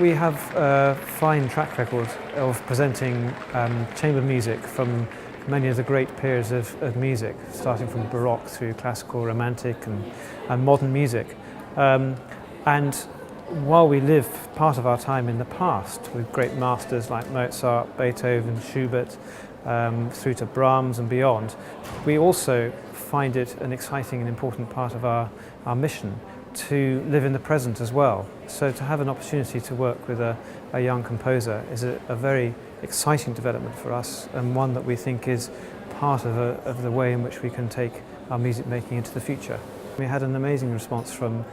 We have a fine track record of presenting chamber music from many of the great periods of music, starting from Baroque through classical, romantic and modern music. And while we live part of our time in the past with great masters like Mozart, Beethoven, Schubert, through to Brahms and beyond, we also find it an exciting and important part of our mission to live in the present as well. So to have an opportunity to work with a young composer is a very exciting development for us, and one that we think is part of the way in which we can take our music making into the future. We had an amazing response from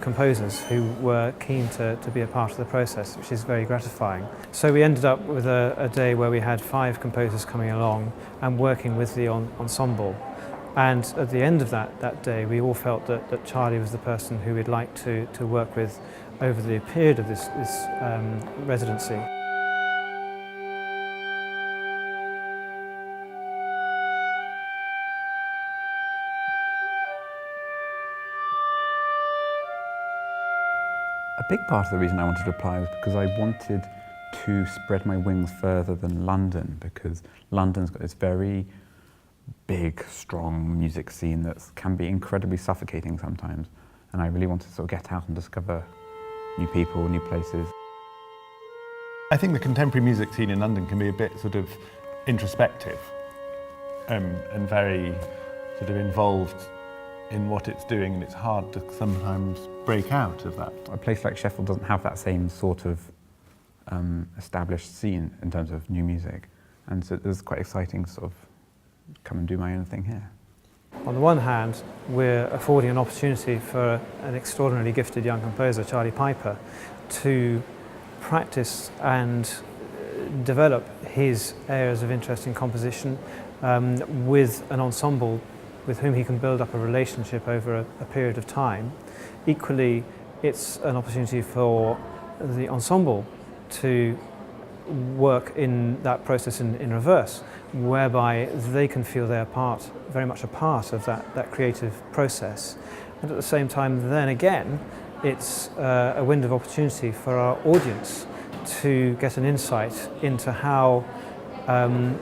composers who were keen to be a part of the process, which is very gratifying. So we ended up with a day where we had 5 composers coming along and working with the ensemble. And at the end of that day, we all felt that Charlie was the person who we'd like to work with over the period of this residency. A big part of the reason I wanted to apply was because I wanted to spread my wings further than London, because London's got this very big, strong music scene that can be incredibly suffocating sometimes, and I really wanted to sort of get out and discover new people, new places. I think the contemporary music scene in London can be a bit sort of introspective and very sort of involved in what it's doing, and it's hard to sometimes break out of that. A place like Sheffield doesn't have that same sort of established scene in terms of new music, and so it was quite exciting to sort of come and do my own thing here. On the one hand, we're affording an opportunity for an extraordinarily gifted young composer, Charlie Piper, to practice and develop his areas of interest in composition with an ensemble with whom he can build up a relationship over a period of time. Equally, it's an opportunity for the ensemble to work in that process in reverse, whereby they can feel they're very much a part of that creative process. And at the same time, then again, it's a window of opportunity for our audience to get an insight into how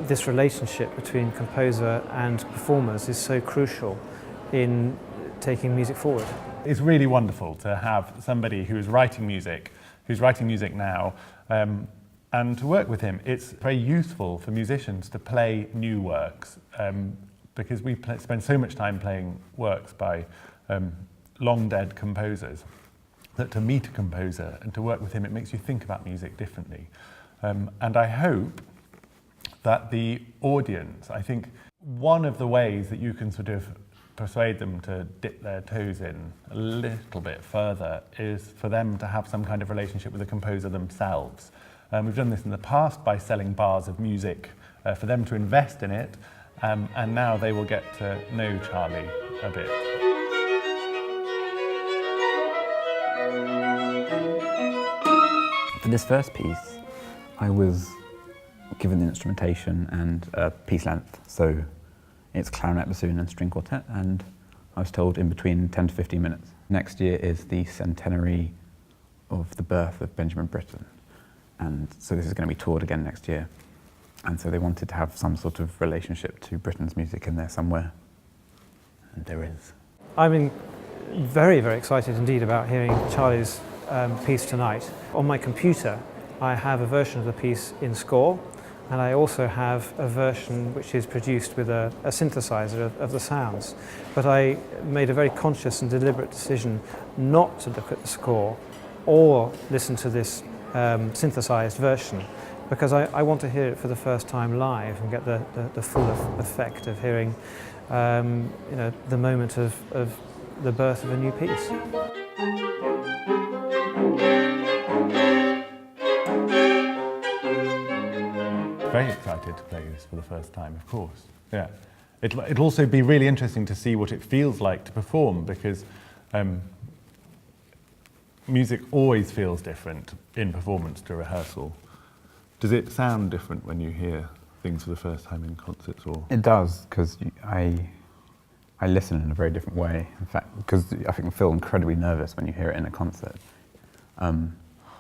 this relationship between composer and performers is so crucial in taking music forward. It's really wonderful to have somebody who's writing music now, and to work with him. It's very useful for musicians to play new works, because we spend so much time playing works by long dead composers, that to meet a composer and to work with him, it makes you think about music differently. And I hope that the audience, I think one of the ways that you can sort of persuade them to dip their toes in a little bit further is for them to have some kind of relationship with the composer themselves. We've done this in the past by selling bars of music for them to invest in it, and now they will get to know Charlie a bit. For this first piece, I was given the instrumentation and piece length, so it's clarinet, bassoon and string quartet, and I was told in between 10 to 15 minutes. Next year is the centenary of the birth of Benjamin Britten, and so this is going to be toured again next year, and so they wanted to have some sort of relationship to Britten's music in there somewhere, and there is. I'm very, very excited indeed about hearing Charlie's piece tonight. On my computer, I have a version of the piece in score, and I also have a version which is produced with a synthesizer of the sounds. But I made a very conscious and deliberate decision not to look at the score or listen to this synthesized version, because I want to hear it for the first time live and get the full effect of hearing the moment of the birth of a new piece. Very excited to play this for the first time, of course. Yeah, it'll also be really interesting to see what it feels like to perform, because music always feels different in performance to rehearsal. Does it sound different when you hear things for the first time in concerts? Or It does, because I listen in a very different way. In fact, because I think you feel incredibly nervous when you hear it in a concert.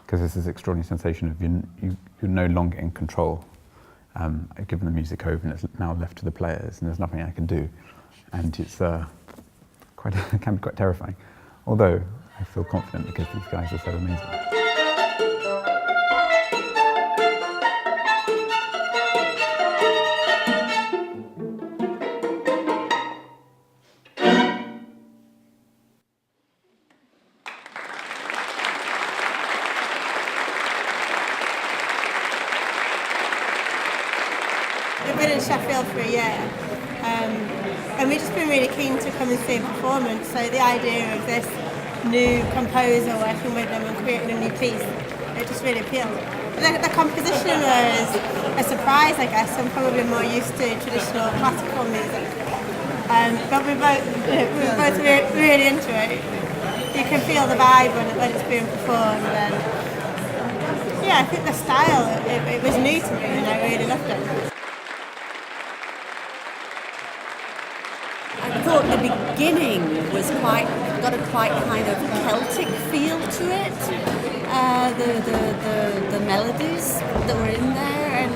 because there's this extraordinary sensation of you're no longer in control. I've given the music over and it's now left to the players and there's nothing I can do. And it's it can be quite terrifying. Although I feel confident because these guys are so amazing. We've been in Sheffield for a year, and we've just been really keen to come and see a performance. So the idea of this new composer working with them and creating a new piece, it just really appealed. The composition was a surprise, I guess. I'm probably more used to traditional classical music, but we were both really into it. You can feel the vibe when it's being performed, and yeah, I think the style it was new to me, and I really loved it. I thought the beginning was got a quite kind of Celtic feel to it. The melodies that were in there, and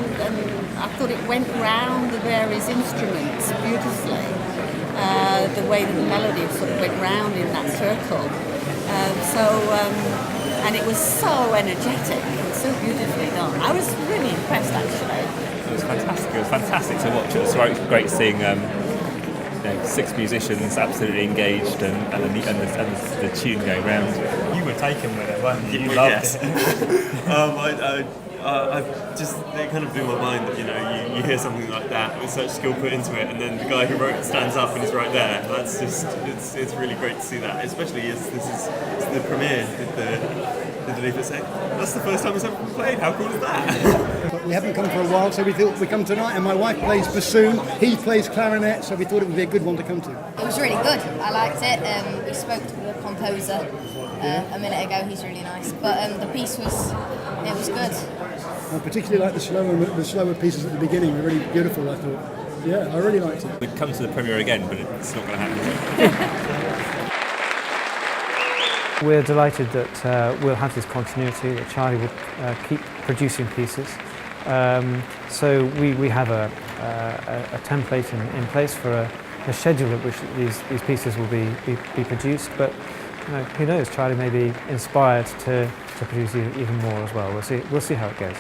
I thought it went round the various instruments beautifully. The way that the melody sort of went round in that circle. And it was so energetic and so beautifully done. I was really impressed, actually. It was fantastic. It was fantastic to watch. It was great seeing 6 musicians absolutely engaged and the tune going round. You were taken with it, weren't you? You loved it. It kind of blew my mind that you hear something like that with such skill put into it, and then the guy who wrote it stands up and is right there. That's just it's really great to see that, especially as this is the premiere. Did the leaflet say that's the first time it's ever been played? How cool is that? But we haven't come for a while, so we thought we'd come tonight. And my wife plays bassoon, he plays clarinet, so we thought it would be a good one to come to. It was really good. I liked it. We spoke to the composer a minute ago. He's really nice. But the piece was good. I particularly like the slower pieces at the beginning. They're really beautiful, I thought. Yeah, I really liked it. We'd come to the premiere again, but it's not going to happen. We're delighted that we'll have this continuity, that Charlie will keep producing pieces. So we have a template in place for a schedule at which these pieces will be produced, but who knows, Charlie may be inspired to produce even more as well. We'll see how it goes.